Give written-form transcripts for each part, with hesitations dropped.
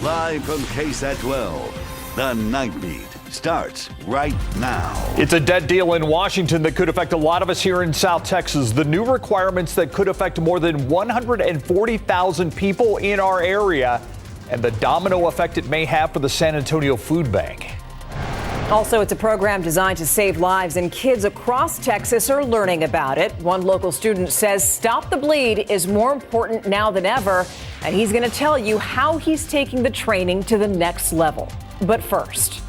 Live from KSAT 12, the Nightbeat starts right now. It's a debt deal in Washington that could affect a lot of us here in South Texas. The new requirements that could affect more than 140,000 people in our area, and the domino effect it may have for the San Antonio Food Bank. Also, it's a program designed to save lives, and kids across Texas are learning about it. One local student says Stop the Bleed is more important now than ever, and he's going to tell you how he's taking the training to the next level. But first.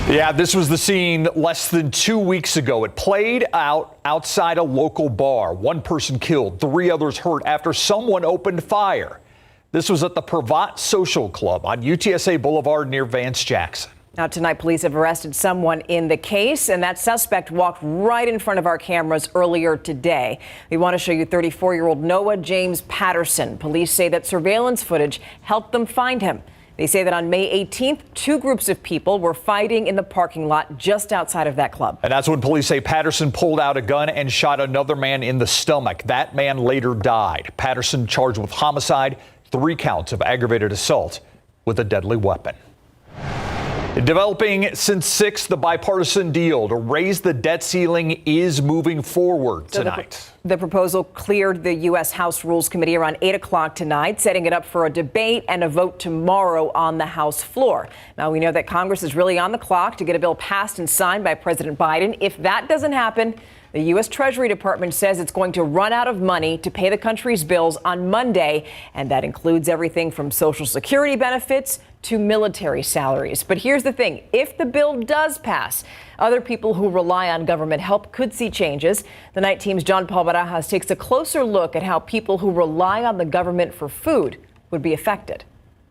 Yeah, this was the scene less than 2 weeks ago. It played out outside a local bar. One person killed, 3 others hurt after someone opened fire. This was at the Pravat Social Club on UTSA Boulevard near Vance Jackson. Now, tonight, police have arrested someone in the case, and that suspect walked right in front of our cameras earlier today. We want to show you 34-year-old Noah James Patterson. Police say that surveillance footage helped them find him. They say that on May 18th, 2 groups of people were fighting in the parking lot just outside of that club. And that's when police say Patterson pulled out a gun and shot another man in the stomach. That man later died. Patterson charged with homicide, 3 counts of aggravated assault with a deadly weapon. Developing since 6, the bipartisan deal to raise the debt ceiling is moving forward tonight. The proposal cleared the U.S. House Rules Committee around 8 o'clock tonight, setting it up for a debate and a vote tomorrow on the House floor. Now, we know that Congress is really on the clock to get a bill passed and signed by President Biden. If that doesn't happen, the U.S. Treasury Department says it's going to run out of money to pay the country's bills on Monday, and that includes everything from Social Security benefits to military salaries. But here's the thing. If the bill does pass, other people who rely on government help could see changes. The Night Team's John Paul Barajas takes a closer look at how people who rely on the government for food would be affected.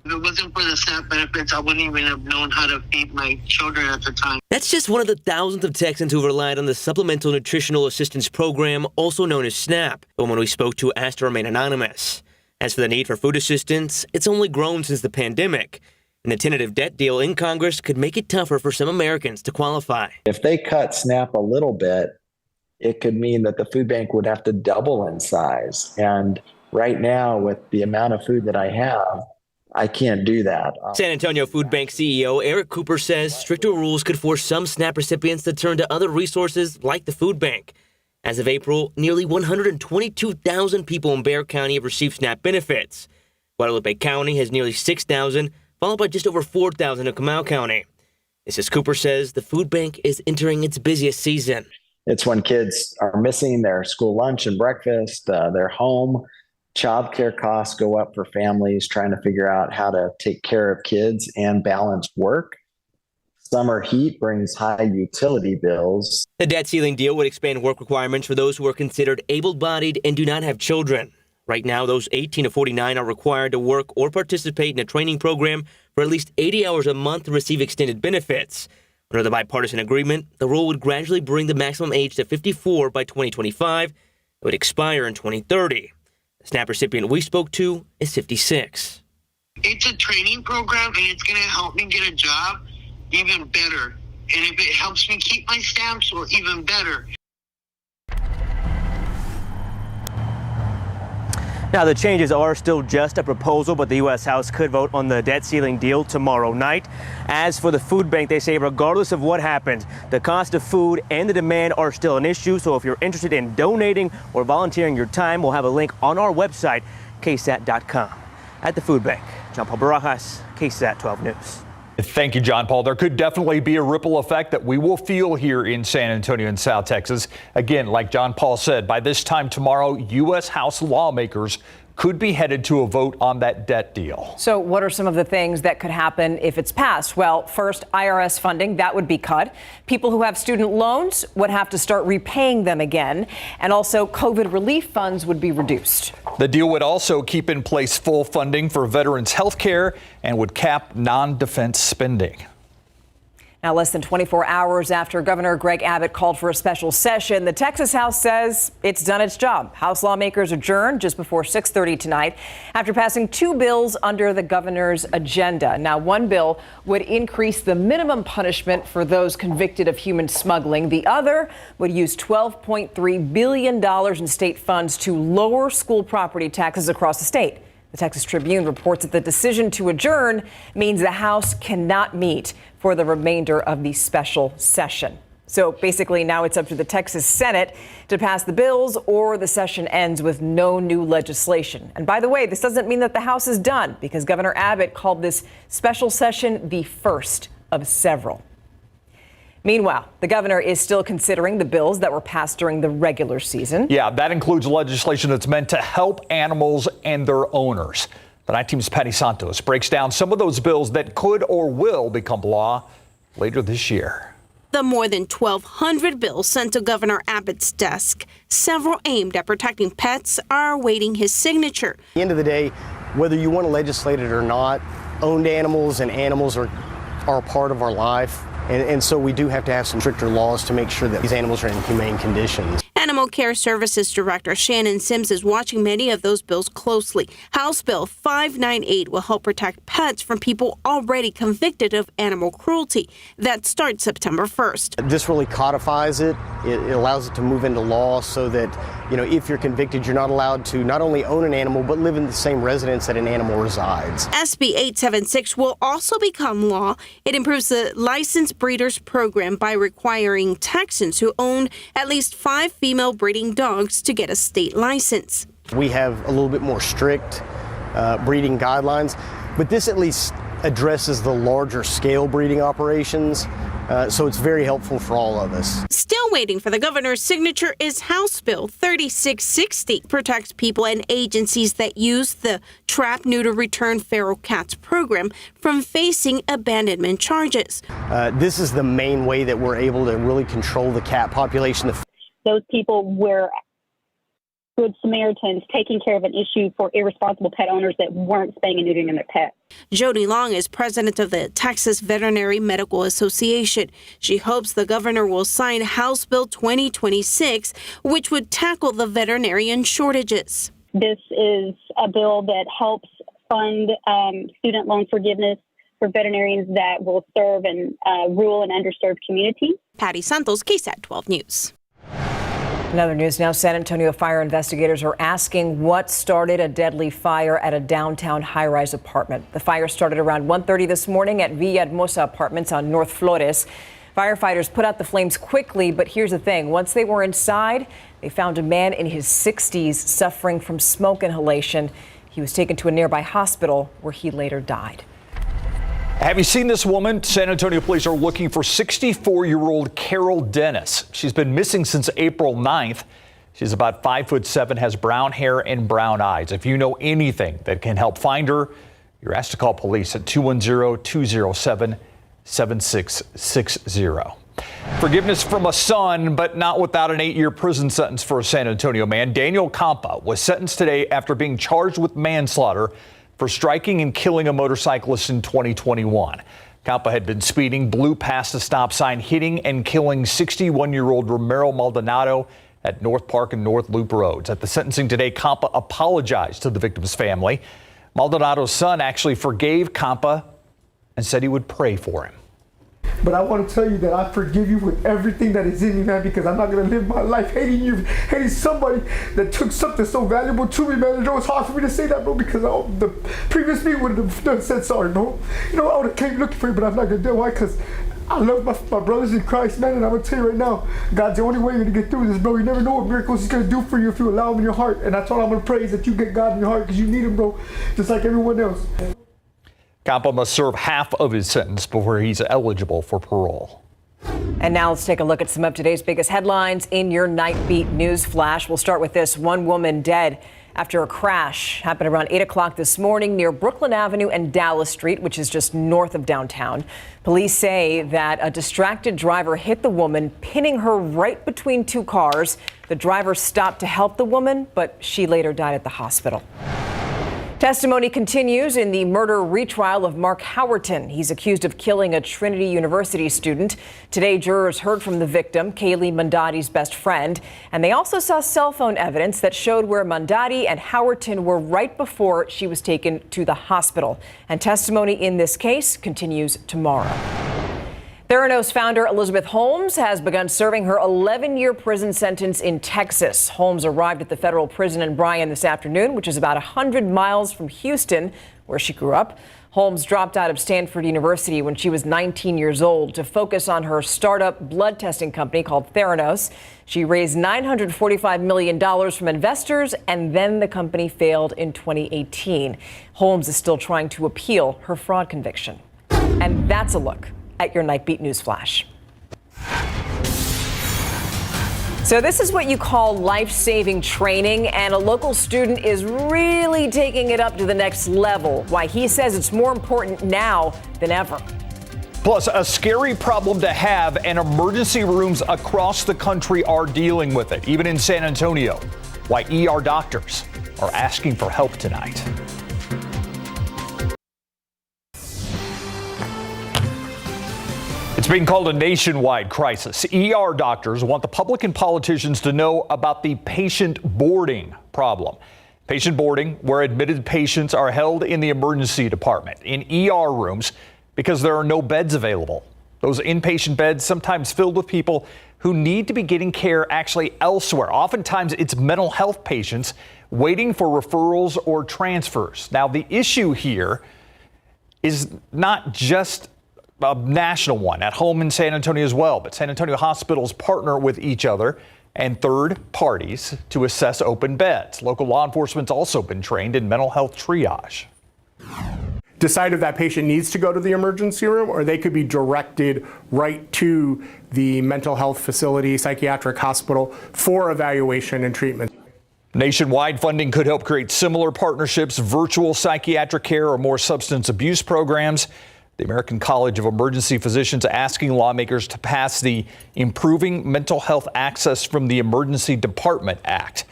If it wasn't for the SNAP benefits, I wouldn't even have known how to feed my children at the time. That's just one of the thousands of Texans who relied on the Supplemental Nutritional Assistance Program, also known as SNAP. The woman we spoke to asked to remain anonymous. As for the need for food assistance, it's only grown since the pandemic. And the tentative debt deal in Congress could make it tougher for some Americans to qualify. If they cut SNAP a little bit, it could mean that the food bank would have to double in size. And right now, with the amount of food that I have, I can't do that. San Antonio Food Bank CEO Eric Cooper says stricter rules could force some SNAP recipients to turn to other resources like the food bank. As of April, nearly 122,000 people in Bexar County have received SNAP benefits. Guadalupe County has nearly 6,000, followed by just over 4,000 in Comal County. Mrs. Cooper says the food bank is entering its busiest season. It's when kids are missing their school lunch and breakfast, their home. Child care costs go up for families trying to figure out how to take care of kids and balance work. Summer heat brings high utility bills. The debt ceiling deal would expand work requirements for those who are considered able-bodied and do not have children. Right now, those 18 to 49 are required to work or participate in a training program for at least 80 hours a month to receive extended benefits. Under the bipartisan agreement, the rule would gradually bring the maximum age to 54 by 2025. It would expire in 2030. The SNAP recipient we spoke to is 56. It's a training program, and it's going to help me get a job even better. And if it helps me keep my stamps, well, even better. Now, the changes are still just a proposal, but the U.S. House could vote on the debt ceiling deal tomorrow night. As for the food bank, they say regardless of what happens, the cost of food and the demand are still an issue. So if you're interested in donating or volunteering your time, we'll have a link on our website, KSAT.com. At the food bank, John Paul Barajas, KSAT 12 News. Thank you, John Paul. There could definitely be a ripple effect that we will feel here in San Antonio and South Texas. Again, like John Paul said, by this time tomorrow, U.S. House lawmakers could be headed to a vote on that debt deal. So what are some of the things that could happen if it's passed? Well, first, IRS funding, that would be cut. People who have student loans would have to start repaying them again. And also COVID relief funds would be reduced. The deal would also keep in place full funding for veterans' health care and would cap non-defense spending. Now, less than 24 hours after Governor Greg Abbott called for a special session, the Texas House says it's done its job. House lawmakers adjourned just before 6:30 tonight after passing 2 bills under the governor's agenda. Now, one bill would increase the minimum punishment for those convicted of human smuggling. The other would use $12.3 billion in state funds to lower school property taxes across the state. The Texas Tribune reports that the decision to adjourn means the House cannot meet for the remainder of the special session. So basically now it's up to the Texas Senate to pass the bills, or the session ends with no new legislation. And by the way, this doesn't mean that the House is done, because Governor Abbott called this special session the first of several. Meanwhile, the governor is still considering the bills that were passed during the regular season. Yeah, that includes legislation that's meant to help animals and their owners. The Night Team's Patty Santos breaks down some of those bills that could or will become law later this year. The more than 1,200 bills sent to Governor Abbott's desk, several aimed at protecting pets, are awaiting his signature. At the end of the day, whether you want to legislate it or not, owned animals and animals are a part of our life. And so we do have to have some stricter laws to make sure that these animals are in humane conditions. Animal Care Services Director Shannon Sims is watching many of those bills closely. House Bill 598 will help protect pets from people already convicted of animal cruelty. That starts September 1st. This really codifies it. It allows it to move into law so that, if you're convicted, you're not allowed to not only own an animal, but live in the same residence that an animal resides. SB 876 will also become law. It improves the licensed breeders program by requiring Texans who own at least 5 female breeding dogs to get a state license. We have a little bit more strict breeding guidelines, but this at least addresses the larger scale breeding operations. So it's very helpful for all of us. Still waiting for the governor's signature is House Bill 3660. Protects people and agencies that use the Trap, Neuter, Return Feral Cats program from facing abandonment charges. This is the main way that we're able to really control the cat population. Those people were good Samaritans taking care of an issue for irresponsible pet owners that weren't spaying and neutering their pets. Jody Long is president of the Texas Veterinary Medical Association. She hopes the governor will sign House Bill 2026, which would tackle the veterinarian shortages. This is a bill that helps fund student loan forgiveness for veterinarians that will serve in rural and underserved communities. Patty Santos, KSAT 12 News. In other news now, San Antonio fire investigators are asking what started a deadly fire at a downtown high-rise apartment. The fire started around 1:30 this morning at Villahermosa Apartments on North Flores. Firefighters put out the flames quickly, but here's the thing. Once they were inside, they found a man in his 60s suffering from smoke inhalation. He was taken to a nearby hospital where he later died. Have you seen this woman? San Antonio police are looking for 64-year-old Carol Dennis. She's been missing since April 9th. She's about 5'7", has brown hair and brown eyes. If you know anything that can help find her, you're asked to call police at 210-207-7660. Forgiveness from a son, but not without an 8-year prison sentence for a San Antonio man. Daniel Campa was sentenced today after being charged with manslaughter for striking and killing a motorcyclist in 2021. Campa had been speeding, blew past a stop sign, hitting and killing 61-year-old Romero Maldonado at North Park and North Loop Roads. At the sentencing today, Campa apologized to the victim's family. Maldonado's son actually forgave Campa and said he would pray for him. But I want to tell you that I forgive you with everything that is in me, man, because I'm not going to live my life hating you, hating somebody that took something so valuable to me, man. It's hard for me to say that, bro, because the previous me would have said sorry, bro. I would have came looking for you, but I'm not going to do it. Why? Because I love my brothers in Christ, man, and I'm going to tell you right now, God's the only way you're going to get through this, bro. You never know what miracles he's going to do for you if you allow him in your heart. And that's all I'm going to pray is that you get God in your heart because you need him, bro, just like everyone else. Campa must serve half of his sentence before he's eligible for parole. And now let's take a look at some of today's biggest headlines in your Nightbeat news flash. We'll start with this. One woman dead after a crash happened around 8 o'clock this morning near Brooklyn Avenue and Dallas Street, which is just north of downtown. Police say that a distracted driver hit the woman, pinning her right between two cars. The driver stopped to help the woman, but she later died at the hospital. Testimony continues in the murder retrial of Mark Howerton. He's accused of killing a Trinity University student. Today, jurors heard from the victim, Kaylee Mandati's best friend, and they also saw cell phone evidence that showed where Mandati and Howerton were right before she was taken to the hospital. And testimony in this case continues tomorrow. Theranos founder Elizabeth Holmes has begun serving her 11-year prison sentence in Texas. Holmes arrived at the federal prison in Bryan this afternoon, which is about 100 miles from Houston, where she grew up. Holmes dropped out of Stanford University when she was 19 years old to focus on her startup blood testing company called Theranos. She raised $945 million from investors, and then the company failed in 2018. Holmes is still trying to appeal her fraud conviction. And that's a look at your Nightbeat News Flash. So this is what you call life-saving training, and a local student is really taking it up to the next level. Why he says it's more important now than ever. Plus, a scary problem to have, and emergency rooms across the country are dealing with it, even in San Antonio. Why ER doctors are asking for help tonight. It's being called a nationwide crisis. ER doctors want the public and politicians to know about the patient boarding problem. Patient boarding, where admitted patients are held in the emergency department in ER rooms because there are no beds available. Those inpatient beds sometimes filled with people who need to be getting care actually elsewhere. Oftentimes it's mental health patients waiting for referrals or transfers. Now, the issue here is not just a national one at home in San Antonio as well, but San Antonio hospitals partner with each other and third parties to assess open beds. Local law enforcement's also been trained in mental health triage. Decide if that patient needs to go to the emergency room, or they could be directed right to the mental health facility, psychiatric hospital for evaluation and treatment. Nationwide funding could help create similar partnerships, virtual psychiatric care, or more substance abuse programs. The American College of Emergency Physicians asking lawmakers to pass the Improving Mental Health Access from the Emergency Department Act.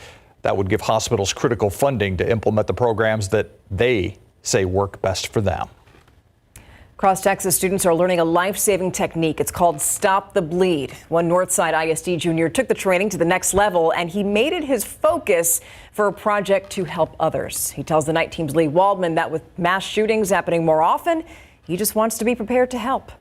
That would give hospitals critical funding to implement the programs that they say work best for them. Across Texas, students are learning a life-saving technique. It's called Stop the Bleed. One Northside ISD junior took the training to the next level, and he made it his focus for a project to help others. He tells the night team's Lee Waldman that with mass shootings happening more often, he just wants to be prepared to help.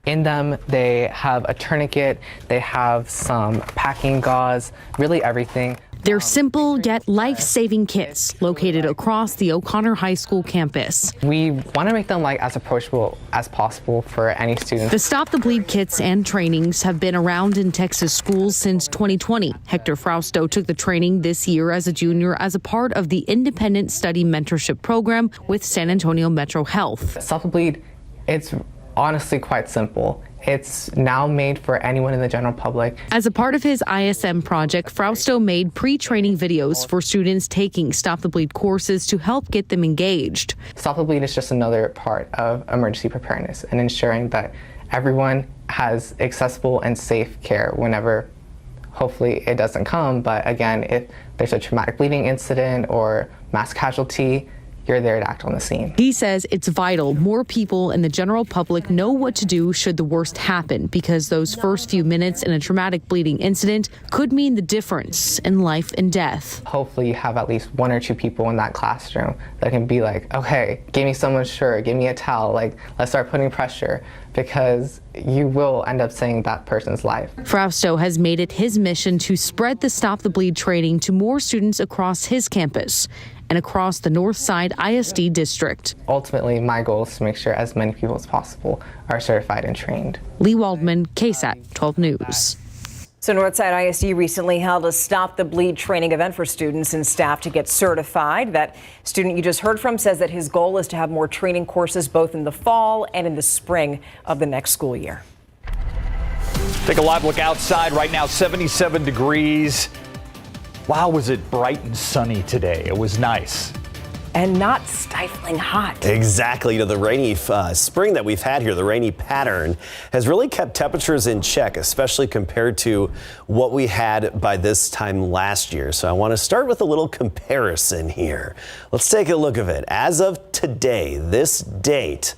In them, they have a tourniquet, they have some packing gauze, really everything. They're simple yet life-saving kits located across the O'Connor High School campus. We want to make them as approachable as possible for any student. The Stop the Bleed kits and trainings have been around in Texas schools since 2020. Hector Frausto took the training this year as a junior as a part of the Independent Study Mentorship Program with San Antonio Metro Health. Stop the Bleed, it's honestly quite simple. It's now made for anyone in the general public. As a part of his ISM project, Frausto made pre-training videos for students taking Stop the Bleed courses to help get them engaged. Stop the Bleed is just another part of emergency preparedness and ensuring that everyone has accessible and safe care whenever, hopefully, it doesn't come. But again, if there's a traumatic bleeding incident or mass casualty, you're there to act on the scene. He says it's vital more people in the general public know what to do should the worst happen, because those first few minutes in a traumatic bleeding incident could mean the difference in life and death. Hopefully you have at least one or two people in that classroom that can be like, okay, give me someone's shirt, give me a towel, let's start putting pressure, because you will end up saving that person's life. Frausto has made it his mission to spread the Stop the Bleed training to more students across his campus and across the Northside ISD district. Ultimately, my goal is to make sure as many people as possible are certified and trained. Lee Waldman, KSAT 12 News. So Northside ISD recently held a Stop the Bleed training event for students and staff to get certified. That student you just heard from says that his goal is to have more training courses both in the fall and in the spring of the next school year. Take a live look outside right now, 77 degrees. Wow, was it bright and sunny today. It was nice. And not stifling hot. Exactly. The rainy spring that we've had here, the rainy pattern, has really kept temperatures in check, especially compared to what we had by this time last year. So I want to start with a little comparison here. Let's take a look at it. As of today, this date,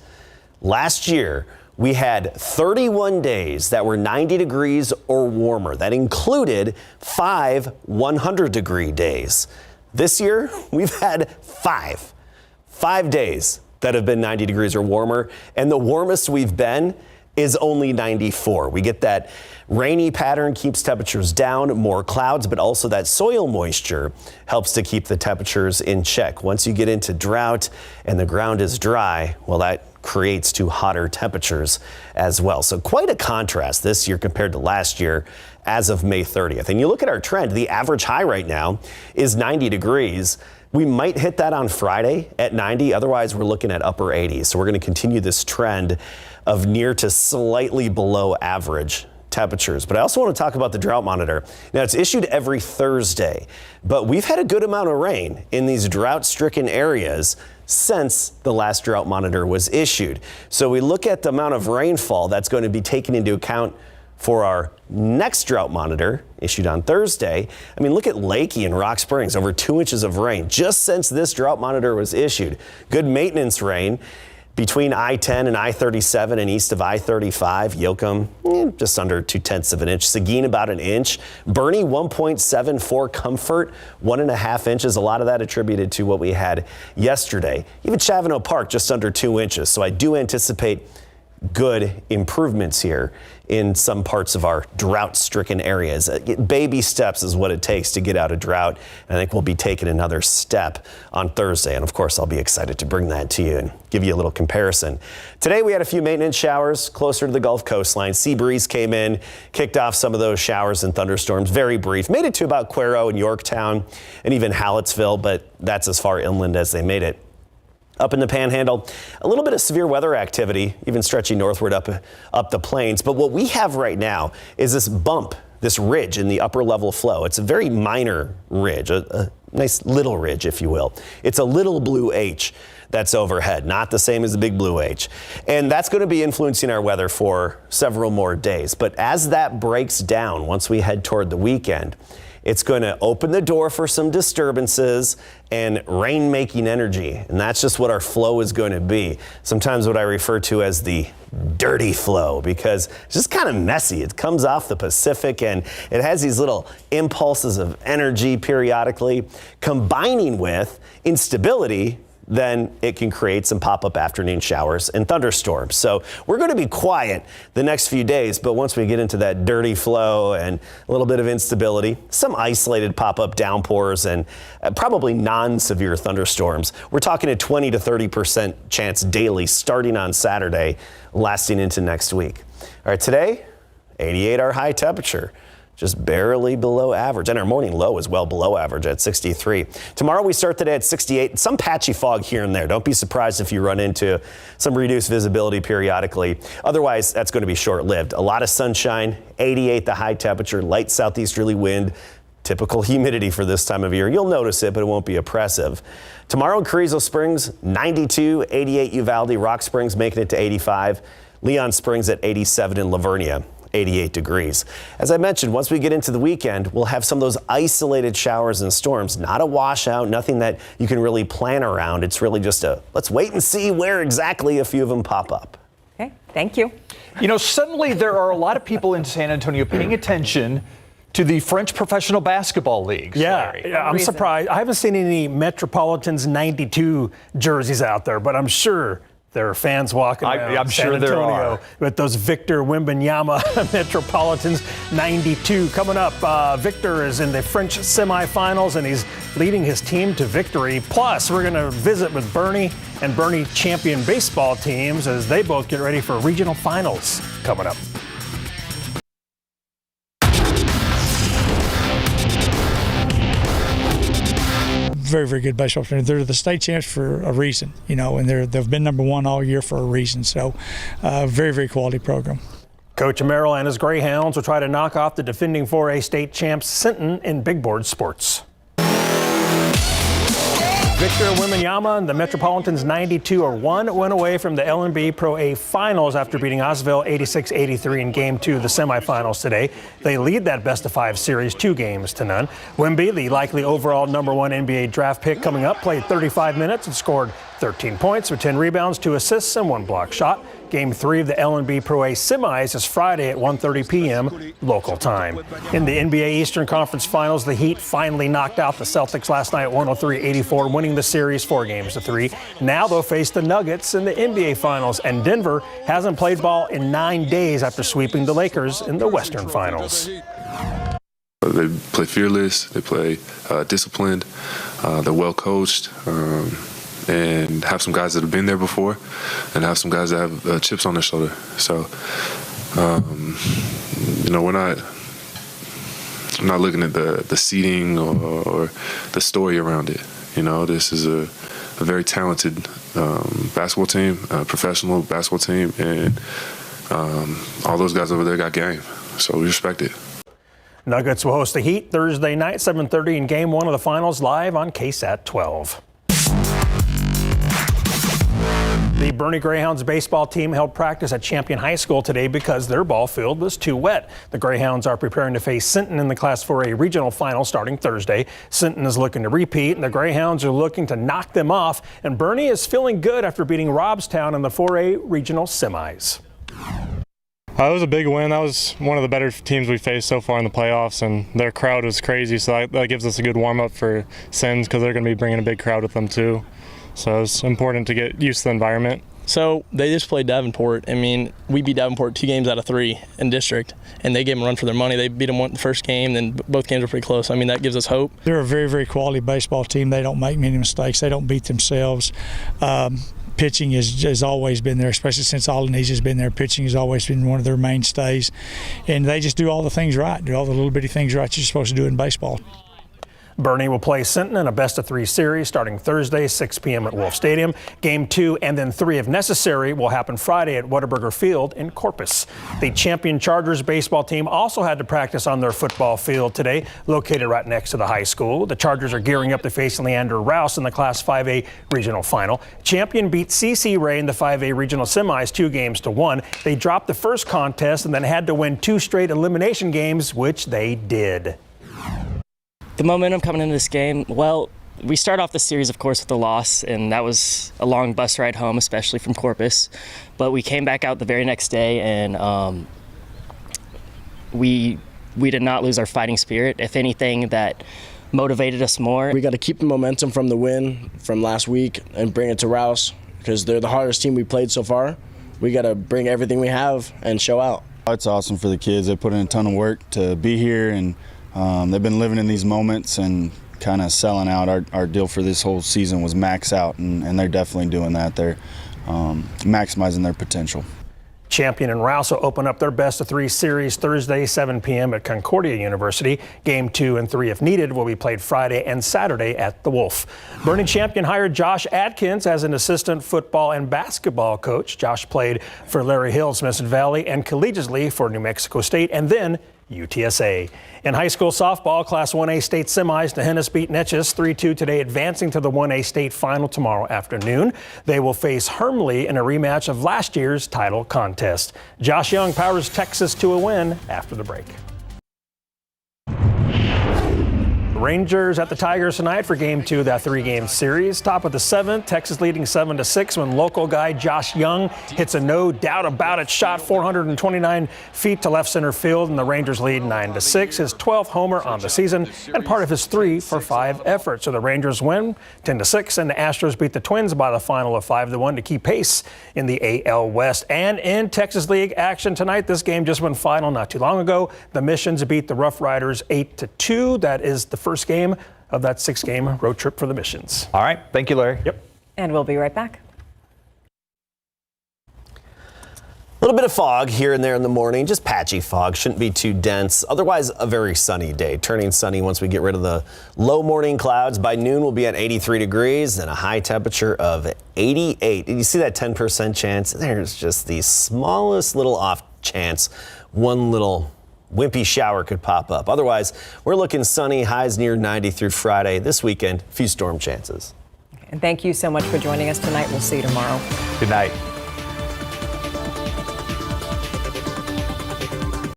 last year, we had 31 days that were 90 degrees or warmer. That included 5 100-degree days. This year, we've had 5 days that have been 90 degrees or warmer. And the warmest we've been is only 94. We get that rainy pattern, keeps temperatures down, more clouds, but also that soil moisture helps to keep the temperatures in check. Once you get into drought and the ground is dry, well, that creates to hotter temperatures as well. So quite a contrast this year compared to last year as of May 30th. And you look at our trend, the average high right now is 90 degrees. We might hit that on Friday at 90. Otherwise, we're looking at upper 80s. So we're going to continue this trend of near to slightly below average temperatures. But I also want to talk about the drought monitor. Now, it's issued every Thursday, but we've had a good amount of rain in these drought-stricken areas since the last drought monitor was issued. So we look at the amount of rainfall that's going to be taken into account for our next drought monitor issued on Thursday. I mean, look at Lakey and Rock Springs, over 2 inches of rain just since this drought monitor was issued. Good maintenance rain between I-10 and I-37 and east of I-35. Yoakum, just under 0.2 of an inch. Seguin, about an inch. Bernie, 1.74. Comfort, 1.5 inches. A lot of that attributed to what we had yesterday. Even Chavano Park, just under 2 inches. So I do anticipate good improvements here in some parts of our drought-stricken areas. Baby steps is what it takes to get out of drought. And I think we'll be taking another step on Thursday. And of course, I'll be excited to bring that to you and give you a little comparison. Today, we had a few maintenance showers closer to the Gulf coastline. Sea breeze came in, kicked off some of those showers and thunderstorms. Very brief. Made it to about Cuero and Yorktown and even Hallettsville, but that's as far inland as they made it. Up in the Panhandle, a little bit of severe weather activity, even stretching northward up the plains. But what we have right now is this bump, this ridge in the upper level flow. It's a very minor ridge, a nice little ridge, if you will. It's a little blue H that's overhead, not the same as the big blue H. And that's going to be influencing our weather for several more days. But as that breaks down, once we head toward the weekend, it's going to open the door for some disturbances and rain-making energy. And that's just what our flow is going to be. Sometimes what I refer to as the dirty flow, because it's just kind of messy. It comes off the Pacific and it has these little impulses of energy periodically, combining with instability. Then it can create some pop-up afternoon showers and thunderstorms. So we're going to be quiet the next few days, but once we get into that dirty flow and a little bit of instability, some isolated pop-up downpours and probably non-severe thunderstorms, we're talking a 20 to 30% chance daily starting on Saturday, lasting into next week. All right, today, 88 our high temperature. Just barely below average. And our morning low is well below average at 63. Tomorrow we start the day at 68. Some patchy fog here and there. Don't be surprised if you run into some reduced visibility periodically. Otherwise, that's going to be short-lived. A lot of sunshine, 88 the high temperature, light southeasterly wind. Typical humidity for this time of year. You'll notice it, but it won't be oppressive. Tomorrow in Carrizo Springs, 92, 88 Uvalde, Rock Springs making it to 85. Leon Springs at 87 in Lavernia. 88 degrees. As I mentioned, once we get into the weekend, we'll have some of those isolated showers and storms. Not a washout, nothing that you can really plan around. It's really just let's wait and see where exactly a few of them pop up. Okay, thank you. You know, suddenly there are a lot of people in San Antonio paying attention to the French professional basketball leagues. Yeah, I'm surprised. I haven't seen any Metropolitans 92 jerseys out there, but I'm sure there are fans walking around I'm San sure Antonio there are. with those Victor Wembanyama Metropolitans 92 coming up. Victor is in the French semifinals, and he's leading his team to victory. Plus, we're going to visit with Bernie and Bernie champion baseball teams as they both get ready for regional finals coming up. Very, very good baseball team. They're the state champs for a reason, you know, and they've been number one all year for a reason. So, very, very quality program. Coach Merrill and his Greyhounds will try to knock off the defending 4A state champs Sinton in big board sports. Victor Wembanyama and the Metropolitans 92 are one win away from the LNB Pro A Finals after beating Osville 86-83 in Game 2 of the semifinals today. They lead that best-of-5 series 2-0. Wemby, the likely overall #1 NBA draft pick coming up, played 35 minutes and scored 13 points with 10 rebounds, 2 assists, and 1 block shot. Game 3 of the L&B Pro A semis is Friday at 1:30 p.m. local time. In the NBA Eastern Conference Finals, the Heat finally knocked out the Celtics last night 103-84, winning the series 4-3. Now they'll face the Nuggets in the NBA Finals, and Denver hasn't played ball in 9 days after sweeping the Lakers in the Western Finals. They play fearless, they play disciplined, they're well coached, and have some guys that have been there before, and have some guys that have chips on their shoulder. So, I'm not looking at the seeding or the story around it. This is a very talented basketball team, professional basketball team, and all those guys over there got game. So we respect it. Nuggets will host the Heat Thursday night, 7:30 in Game 1 of the Finals, live on KSAT 12. The Bernie Greyhounds baseball team held practice at Champion High School today because their ball field was too wet. The Greyhounds are preparing to face Sinton in the Class 4A regional final starting Thursday. Sinton is looking to repeat, and the Greyhounds are looking to knock them off. And Bernie is feeling good after beating Robstown in the 4A regional semis. It was a big win. That was one of the better teams we faced so far in the playoffs, and their crowd was crazy, so that gives us a good warm-up for Sins because they're going to be bringing a big crowd with them too. So it's important to get used to the environment. So they just played Davenport. I mean, we beat Davenport 2 games out of 3 in district, and they gave them a run for their money. They beat them the first game, then both games were pretty close. I mean, that gives us hope. They're a very, very quality baseball team. They don't make many mistakes. They don't beat themselves. Pitching has always been there, especially since Aldenese has been there. Pitching has always been one of their mainstays, and they just do all the things right, do all the little bitty things right you're supposed to do in baseball. Bernie will play Sinton in a best-of-3 series starting Thursday, 6 p.m. at Wolf Stadium. Game 2 and then 3, if necessary, will happen Friday at Whataburger Field in Corpus. The Champion Chargers baseball team also had to practice on their football field today, located right next to the high school. The Chargers are gearing up to face Leander Rouse in the Class 5A regional final. Champion beat CC Ray in the 5A regional semis 2-1. They dropped the first contest and then had to win 2 straight elimination games, which they did. The momentum coming into this game, well, we start off the series, of course, with a loss, and that was a long bus ride home, especially from Corpus. But we came back out the very next day, and we did not lose our fighting spirit. If anything, that motivated us more. We got to keep the momentum from the win from last week and bring it to Rouse, because they're the hardest team we played so far. We got to bring everything we have and show out. It's awesome for the kids. They put in a ton of work to be here, and they've been living in these moments and kind of selling out. Our deal for this whole season was max out, and they're definitely doing that. They're maximizing their potential. Champion and Rouse will open up their best-of-3 series Thursday, 7 p.m. at Concordia University. Game 2 and 3, if needed, will be played Friday and Saturday at the Wolf. Bernie Champion hired Josh Adkins as an assistant football and basketball coach. Josh played for Larry Hill, Smithson Valley, and collegiately for New Mexico State, and then UTSA. In high school softball, Class 1A state semis, Nehennis beat Netchess 3-2 today, advancing to the 1A state final tomorrow afternoon. They will face Hermleigh in a rematch of last year's title contest. Josh Young powers Texas to a win after the break. Rangers at the Tigers tonight for Game 2 of that 3-game series. Top of the 7th, Texas leading 7-6 when local guy Josh Young hits a no doubt about it shot 429 feet to left center field, and the Rangers lead 9-6. His 12th homer on the season and part of his 3-for-5 effort. So the Rangers win 10-6, and the Astros beat the Twins by the final of 5-1 to keep pace in the AL West. And in Texas League action tonight, this game just went final not too long ago. The Missions beat the Rough Riders 8-2. That is the first game of that 6-game road trip for the Missions. All right. Thank you, Larry. Yep. And we'll be right back. A little bit of fog here and there in the morning, just patchy fog, shouldn't be too dense. Otherwise, a very sunny day, turning sunny once we get rid of the low morning clouds. By noon, we'll be at 83 degrees and a high temperature of 88. Did you see that 10% chance? There's just the smallest little off chance. One little wimpy shower could pop up. Otherwise, we're looking sunny, highs near 90 through Friday. This weekend, few storm chances. And thank you so much for joining us tonight. We'll see you tomorrow. Good night.